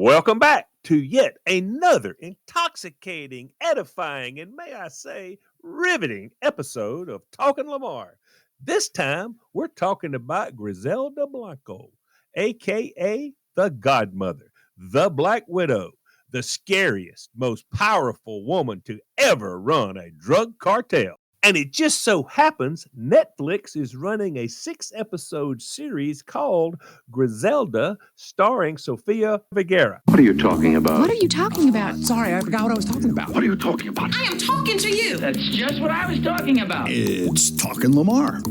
Welcome back to yet another intoxicating, edifying, and may I say, riveting episode of Talking Lamar. This time, we're talking about Griselda Blanco, aka the Godmother, the Black Widow, the scariest, most powerful woman to ever run a drug cartel. And it just so happens Netflix is running a 6-episode series called Griselda, starring Sofia Vergara. What are you talking about? What are you talking about? Sorry, I forgot what I was talking about. What are you talking about? I am talking to you. That's just what I was talking about. It's Talking Lamar.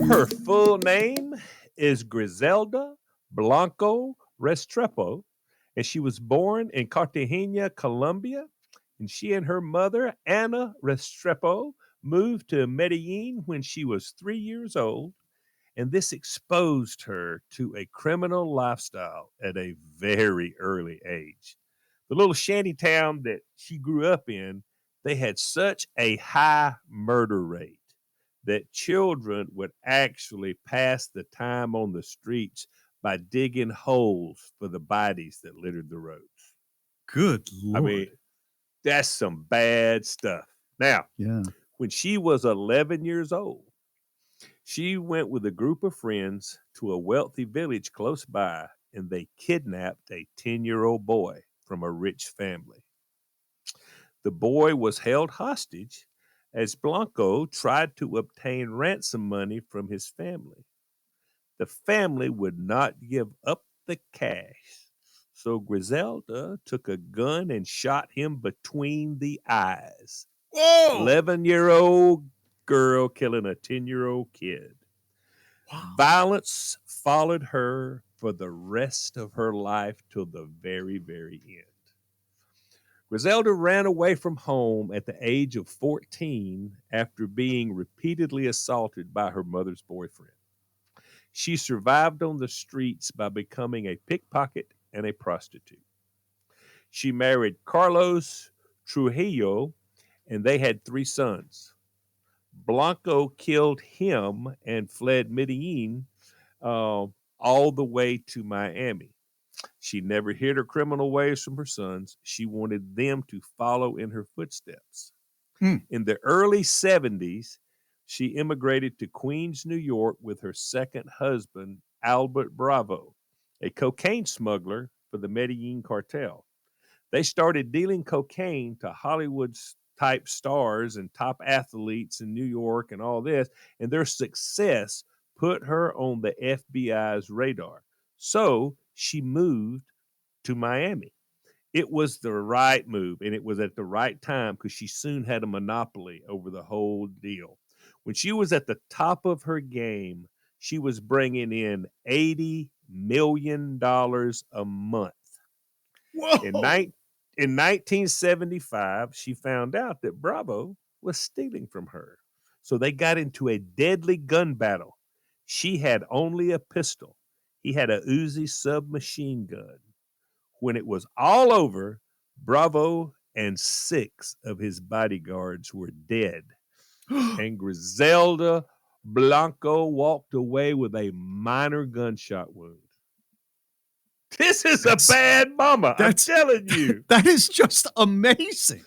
Her full name is Griselda Blanco Restrepo, and she was born in Cartagena, Colombia. And she and her mother, Ana Restrepo, moved to Medellin when she was 3 years old. And this exposed her to a criminal lifestyle at a very early age. The little shanty town that she grew up in, they had such a high murder rate that children would actually pass the time on the streets by digging holes for the bodies that littered the roads. Good Lord. I mean, that's some bad stuff. Now, when she was 11 years old, she went with a group of friends to a wealthy village close by, and they kidnapped a 10-year-old boy from a rich family. The boy was held hostage as Blanco tried to obtain ransom money from his family. The family would not give up the cash. So Griselda took a gun and shot him between the eyes. Whoa! 11-year-old girl killing a 10-year-old kid. Wow. Violence followed her for the rest of her life till the very, very end. Griselda ran away from home at the age of 14 after being repeatedly assaulted by her mother's boyfriend. She survived on the streets by becoming a pickpocket and a prostitute. She married Carlos Trujillo, and they had 3 sons. Blanco killed him and fled Medellin all the way to Miami. She never hid her criminal ways from her sons. She wanted them to follow in her footsteps. In the early 70s, she immigrated to Queens, New York with her second husband, Albert Bravo, a cocaine smuggler for the Medellin cartel. They started dealing cocaine to Hollywood-type stars and top athletes in New York and all this, and their success put her on the FBI's radar. So she moved to Miami. It was the right move, and it was at the right time because she soon had a monopoly over the whole deal. When she was at the top of her game, she was bringing in $80 million a month. Whoa! In 1975, she found out that Bravo was stealing from her. So they got into a deadly gun battle. She had only a pistol. He had a Uzi submachine gun. When it was all over, Bravo and 6 of his bodyguards were dead. And Griselda Blanco walked away with a minor gunshot wound. This is a bad mama, I'm telling you. That is just amazing.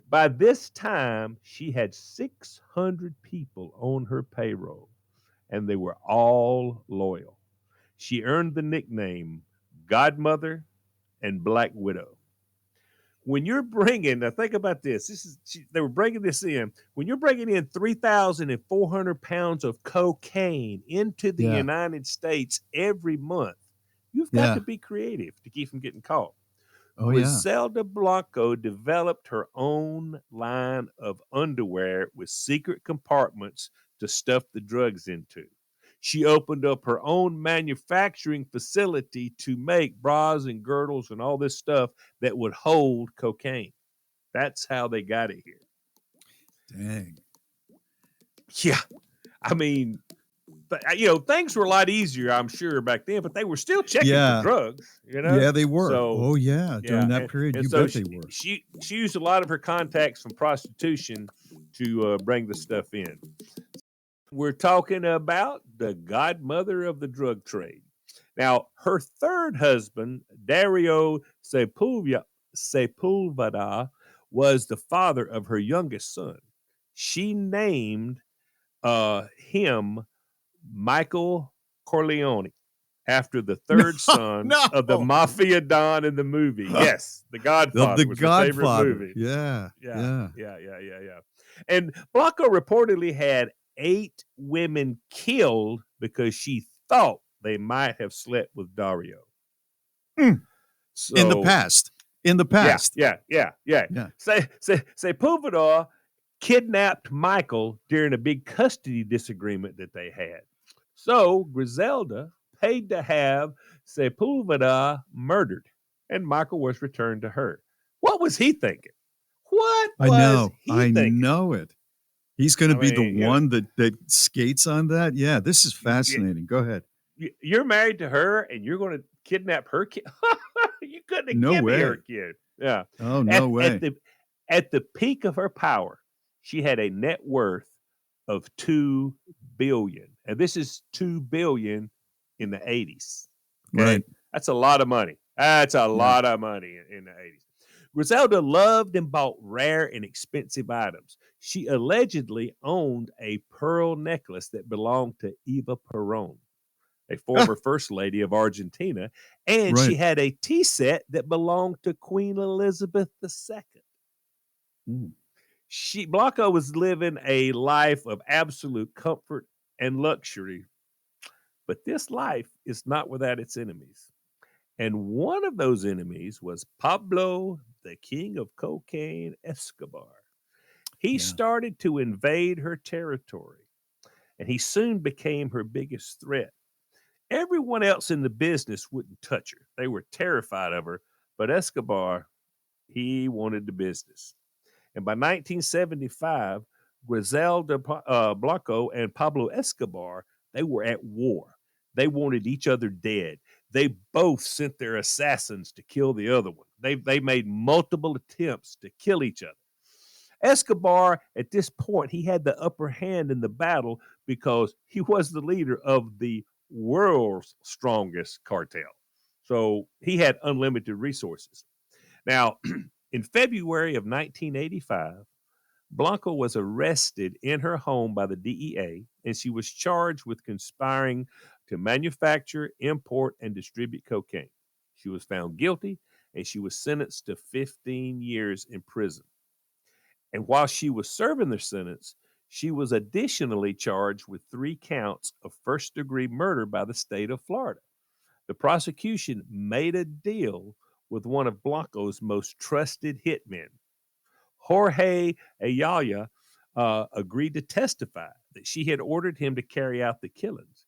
By this time, she had 600 people on her payroll, and they were all loyal. She earned the nickname Godmother and Black Widow. When you're bringing, now think about this. They were bringing this in. When you're bringing in 3,400 pounds of cocaine into the United States every month, you've got to be creative to keep from getting caught. Griselda Blanco developed her own line of underwear with secret compartments to stuff the drugs into. She opened up her own manufacturing facility to make bras and girdles and all this stuff that would hold cocaine. That's how they got it here. Dang. Yeah. I mean, things were a lot easier, I'm sure, back then, but they were still checking for drugs, Yeah, they were. So, during that period, you bet they were. She used a lot of her contacts from prostitution to bring the stuff in. We're talking about the godmother of the drug trade. Now, her third husband, Dario Sepulveda, was the father of her youngest son. She named him Michael Corleone after the third son of the No. mafia don in the movie. Yes, The Godfather was her favorite movie. Yeah. Yeah. And Blanco reportedly had 8 women killed because she thought they might have slept with Dario. So, in the past. Yeah. Sepulveda kidnapped Michael during a big custody disagreement that they had. So Griselda paid to have Sepulveda murdered, and Michael was returned to her. What was he thinking? What was he thinking? I know it. He's going to be the one that skates on that. Yeah, this is fascinating. Go ahead. You're married to her, and you're going to kidnap her kid? You couldn't have given me her kid. Yeah. Oh, no way. At the peak of her power, she had a net worth of $2 billion. And this is $2 billion in the 80s. Okay? Right. That's a lot of money. That's a lot of money in the 80s. Griselda loved and bought rare and expensive items. She allegedly owned a pearl necklace that belonged to Eva Perón, a former first lady of Argentina, and she had a tea set that belonged to Queen Elizabeth II. Blanco was living a life of absolute comfort and luxury, but this life is not without its enemies. And one of those enemies was Pablo, the king of cocaine, Escobar. He started to invade her territory, and he soon became her biggest threat. Everyone else in the business wouldn't touch her. They were terrified of her, but Escobar, he wanted the business. And by 1975, Griselda Blanco and Pablo Escobar, they were at war. They wanted each other dead. They both sent their assassins to kill the other one. They made multiple attempts to kill each other. Escobar, at this point, he had the upper hand in the battle because he was the leader of the world's strongest cartel. So he had unlimited resources. Now, in February of 1985, Blanco was arrested in her home by the DEA, and she was charged with conspiring to manufacture, import, and distribute cocaine. She was found guilty, and she was sentenced to 15 years in prison. And while she was serving the sentence, she was additionally charged with 3 counts of first-degree murder by the state of Florida. The prosecution made a deal with one of Blanco's most trusted hitmen. Jorge Ayala agreed to testify that she had ordered him to carry out the killings.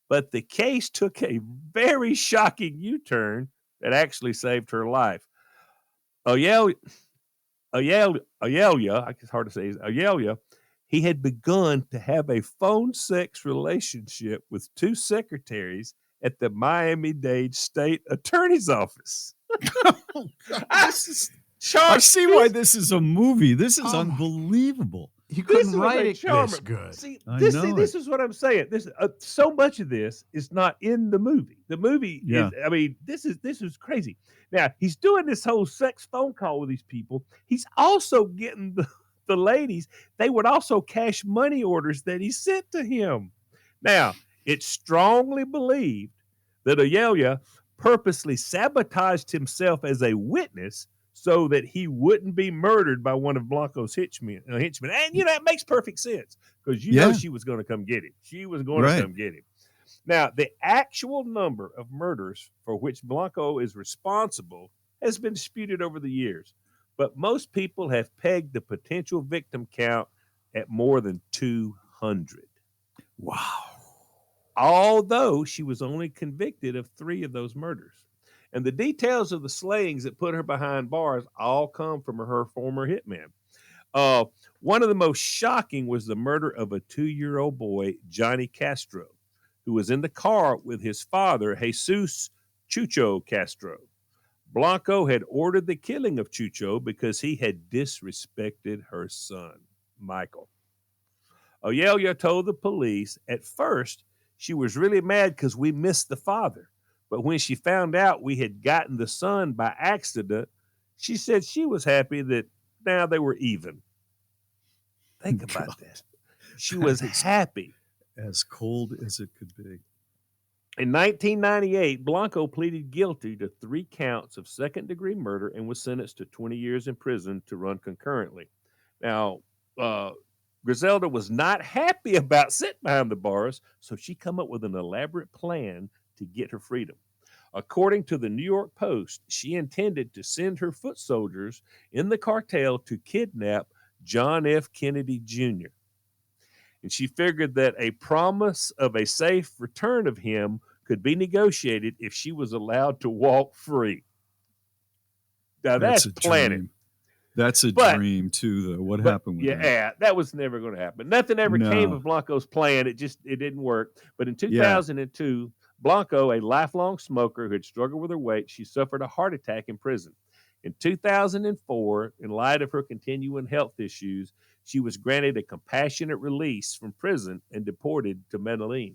But the case took a very shocking U-turn that actually saved her life. Ayala, it's hard to say, Ayala, he had begun to have a phone sex relationship with 2 secretaries at the Miami-Dade State Attorney's Office. Oh, God, I see why this is a movie. This is unbelievable. You couldn't write it this good. See, this is what I'm saying. This so much of this is not in the movie. The movie is, I mean, this is crazy. Now, he's doing this whole sex phone call with these people. He's also getting the ladies. They would also cash money orders that he sent to him. Now, it's strongly believed that Ayala purposely sabotaged himself as a witness so that he wouldn't be murdered by one of Blanco's henchmen. And, it makes perfect sense because know she was going to come get him. She was going to come get him. Now, the actual number of murders for which Blanco is responsible has been disputed over the years, but most people have pegged the potential victim count at more than 200. Wow. Although she was only convicted of 3 of those murders. And the details of the slayings that put her behind bars all come from her former hitman. One of the most shocking was the murder of a 2-year-old boy, Johnny Castro, who was in the car with his father, Jesus Chucho Castro. Blanco had ordered the killing of Chucho because he had disrespected her son, Michael. Ayala told the police at first she was really mad because we missed the father. But when she found out we had gotten the son by accident, she said she was happy that now they were even. Think about that. She was happy. As cold as it could be. In 1998, Blanco pleaded guilty to 3 counts of second-degree murder and was sentenced to 20 years in prison to run concurrently. Now, Griselda was not happy about sitting behind the bars, so she come up with an elaborate plan to get her freedom. According to the New York Post, she intended to send her foot soldiers in the cartel to kidnap John F. Kennedy Jr. And she figured that a promise of a safe return of him could be negotiated if she was allowed to walk free. Now that's planning. Dream. That's a dream too, though. What happened with that? Yeah, that was never going to happen. Nothing ever came of Blanco's plan. It didn't work. But in 2002, Blanco, a lifelong smoker who had struggled with her weight, she suffered a heart attack in prison. In 2004, in light of her continuing health issues, she was granted a compassionate release from prison and deported to Medellin.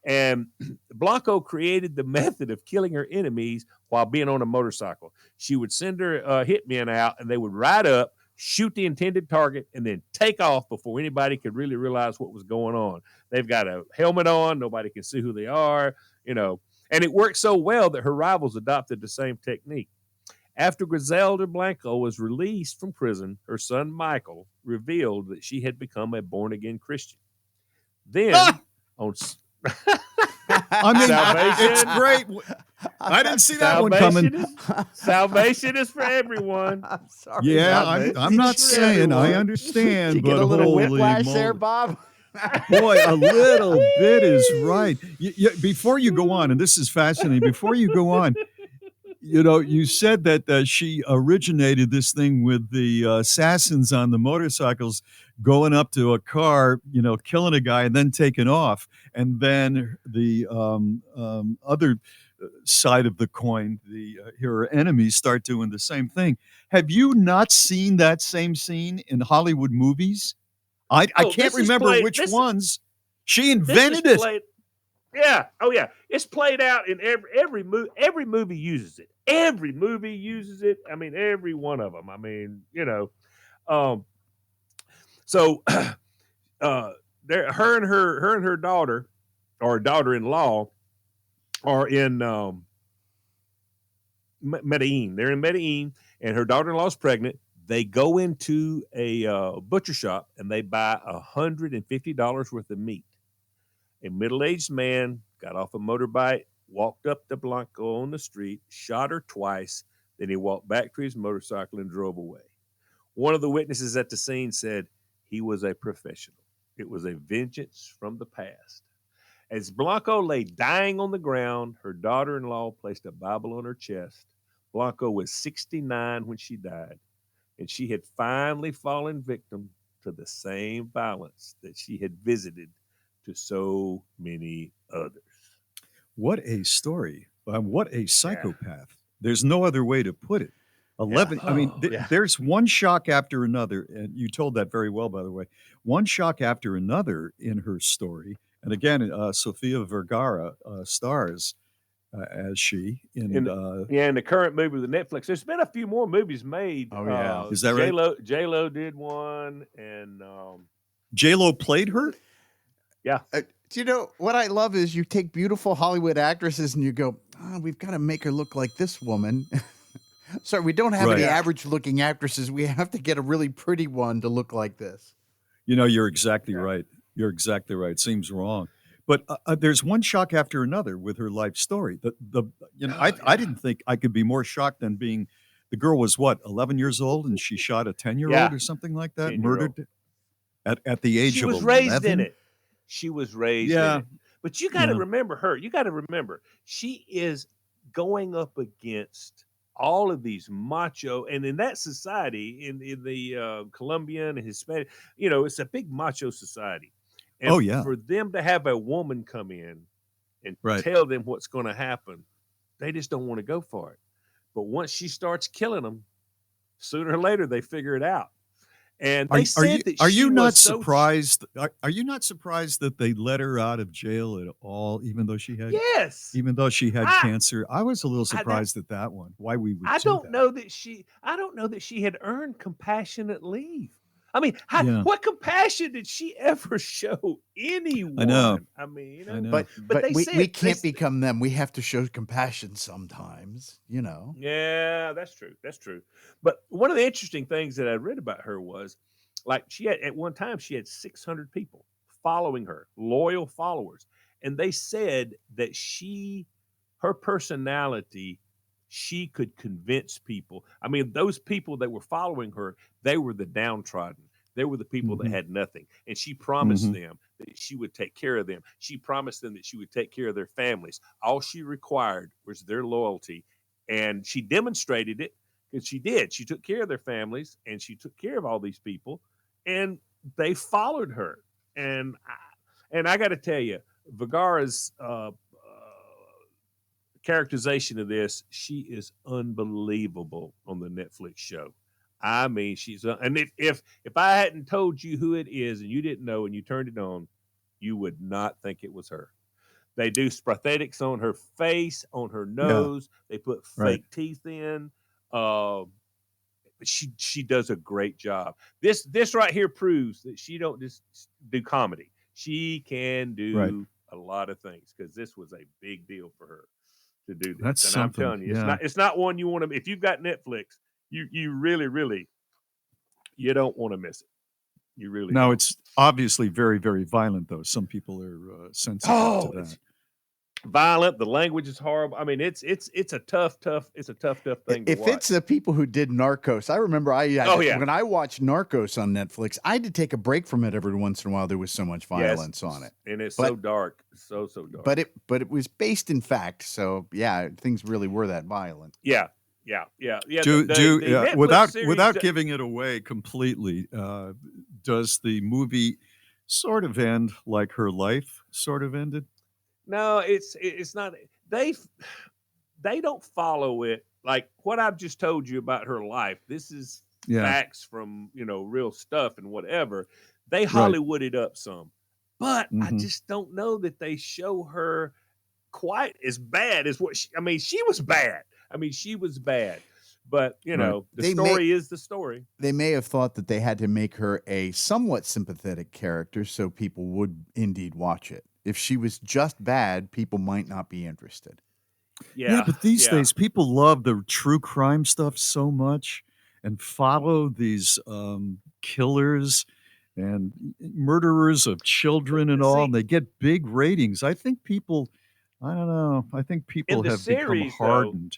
And Blanco created the method of killing her enemies while being on a motorcycle. She would send her hitmen out, and they would ride up, shoot the intended target, and then take off before anybody could really realize what was going on. They've got a helmet on. Nobody can see who they are, And it worked so well that her rivals adopted the same technique. After Griselda Blanco was released from prison, her son Michael revealed that she had become a born-again Christian. Then, on salvation, it's great. I didn't see that one coming. Salvation is for everyone. I'm sorry. Yeah, I'm not saying everyone. I understand, Did you but get a little holy whiplash moly. there, Bob? Boy, a little bit is right. Before you go on, and this is fascinating, before you go on, you said that she originated this thing with the assassins on the motorcycles going up to a car, killing a guy and then taking off. And then the other side of the coin, her enemies start doing the same thing. Have you not seen that same scene in Hollywood movies? I can't remember which ones. She invented it. Yeah. Oh, yeah. It's played out in every movie. Every movie uses it. Every movie uses it. I mean, every one of them. I mean, So, her and her daughter, or daughter-in-law, are in Medellin. They're in Medellin, and her daughter-in-law is pregnant. They go into a butcher shop and they buy $150 worth of meat. A middle-aged man got off a motorbike, walked up to Blanco on the street, shot her twice, then he walked back to his motorcycle and drove away. One of the witnesses at the scene said he was a professional. It was a vengeance from the past. As Blanco lay dying on the ground, her daughter-in-law placed a Bible on her chest. Blanco was 69 when she died, and she had finally fallen victim to the same violence that she had visited to so many others. What a story. What a psychopath. Yeah. There's no other way to put it. 11, yeah. I mean, there's one shock after another, and you told that very well, by the way. One shock after another in her story. And again, Sofia Vergara stars as she. In the current movie with Netflix. There's been a few more movies made. Oh, yeah. Is that right? J-Lo did one, and... J-Lo played her? Yeah. Do you know what I love is you take beautiful Hollywood actresses and you go, we've got to make her look like this woman. Sorry, we don't have any average looking actresses. We have to get a really pretty one to look like this. You're exactly right. You're exactly right. Seems wrong. But there's one shock after another with her life story. I didn't think I could be more shocked than being, the girl was 11 years old, and she shot a 10-year-old or something like that, murdered at the age of 11. She was raised in it. She was raised in it. But you got to remember her. You got to remember, she is going up against all of these macho, and in that society, in the Colombian and Hispanic, it's a big macho society. And for them to have a woman come in and tell them what's going to happen, they just don't want to go for it. But once she starts killing them, sooner or later they figure it out. And they said that are she you not was so surprised? Are you not surprised that they let her out of jail at all, even though she had yes. I cancer? I was a little I surprised at that one. Why we would I do don't that? know that she had earned compassionate leave. I mean, Yeah, what compassion did she ever show I know. anyone? I mean, I know. but they we said can't become them. We have to show compassion sometimes, you know. yeah, that's true. That's true. But one of the interesting things that I read about her was like she had at one time she had 600 people following her, loyal followers. And they said that her personality, she could convince people. I mean, those people that were following her, they were the downtrodden. They were the people that Hmm. had nothing. And she promised Hmm. them that she would take care of them. She promised them that she would take care of their families. All she required was their loyalty. And she demonstrated it because she did. She took care of their families and she took care of all these people. And they followed her. And I got to tell you, Vergara's characterization of this, she is unbelievable on the Netflix show. I mean, and if I hadn't told you who it is and you didn't know and you turned it on, you would not think it was her. They do prosthetics on her face, on her Yeah. nose. They put Right. fake teeth in. Uh, she does a great job. This right here proves that she don't just do comedy. She can Right. do a lot of things because this was a big deal for her to do this. That's And I'm something. telling you, Yeah. it's not one you want to. If you've got Netflix, you really you don't want to miss it. You really Now don't. it's obviously very, very violent, though. Some people are sensitive to It's that. violent. The language is horrible. I mean, it's a tough thing to If watch. it's the people who did Narcos, I remember when I watched Narcos on Netflix, I had to take a break from it every once in a while. There was so much violence on it, and it's so dark, so dark. but it was based in fact. So yeah, things really were that violent. Yeah. Without giving it away completely, does the movie sort of end like her life sort of ended? No, it's not. They don't follow it like what I've just told you about her life. This is Yeah. facts from real stuff and whatever. They Right. Hollywood it up some, but I Mhm. just don't know that they show her quite as bad as what I mean, she was bad. I mean, she was bad. But the story is the story. They may have thought that they had to make her a somewhat sympathetic character so people would indeed watch it. If she was just bad, people might not be interested. Yeah, but these days people love the true crime stuff so much and follow these killers and murderers of children and all, and they get big ratings. I think people, I don't know, I think people the have become series, though, hardened.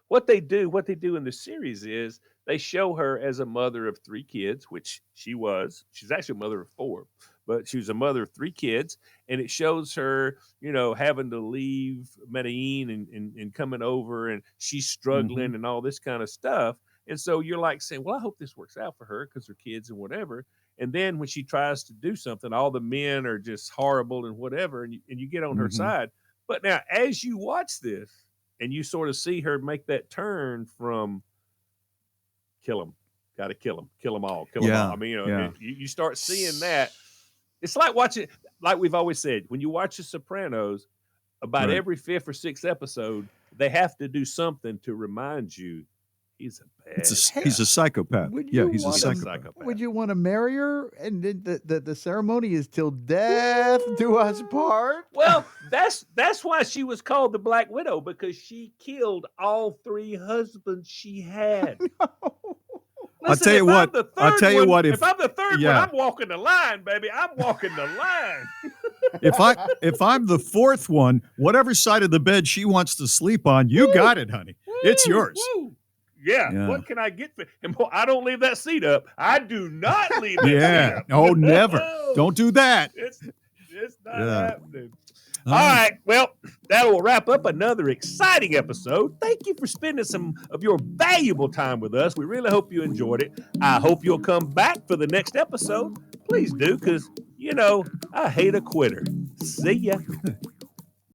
what they do in the series is they show her as a mother of 3 kids, which she was. She's actually a mother of 4, but she was a mother of 3 kids, and it shows her, having to leave Medellin and coming over, and she's struggling and all this kind of stuff. And so you're like saying, well, I hope this works out for her because her kids and whatever. And then when she tries to do something, all the men are just horrible and whatever, and you get on her side. But now, as you watch this, and you sort of see her make that turn from kill them, got to kill them all. I mean, you start seeing that. It's like watching, like we've always said, when you watch The Sopranos, about every 5th or 6th episode, they have to do something to remind you he's a bad. He's a psychopath. He's a psychopath. Would you want to marry her? And the ceremony is till death do us part. Well, that's why she was called the Black Widow, because she killed all 3 husbands she had. I'll tell you what. If I'm the third one, I'm walking the line, baby. I'm walking the line. If I'm the 4th one, whatever side of the bed she wants to sleep on, you got it, honey. It's yours. Woo. Yeah. What can I get for? And I don't leave that seat up. I do not leave that seat up. Oh, never. Don't do that. It's not happening. All right. Well, that will wrap up another exciting episode. Thank you for spending some of your valuable time with us. We really hope you enjoyed it. I hope you'll come back for the next episode. Please do, because, I hate a quitter. See ya.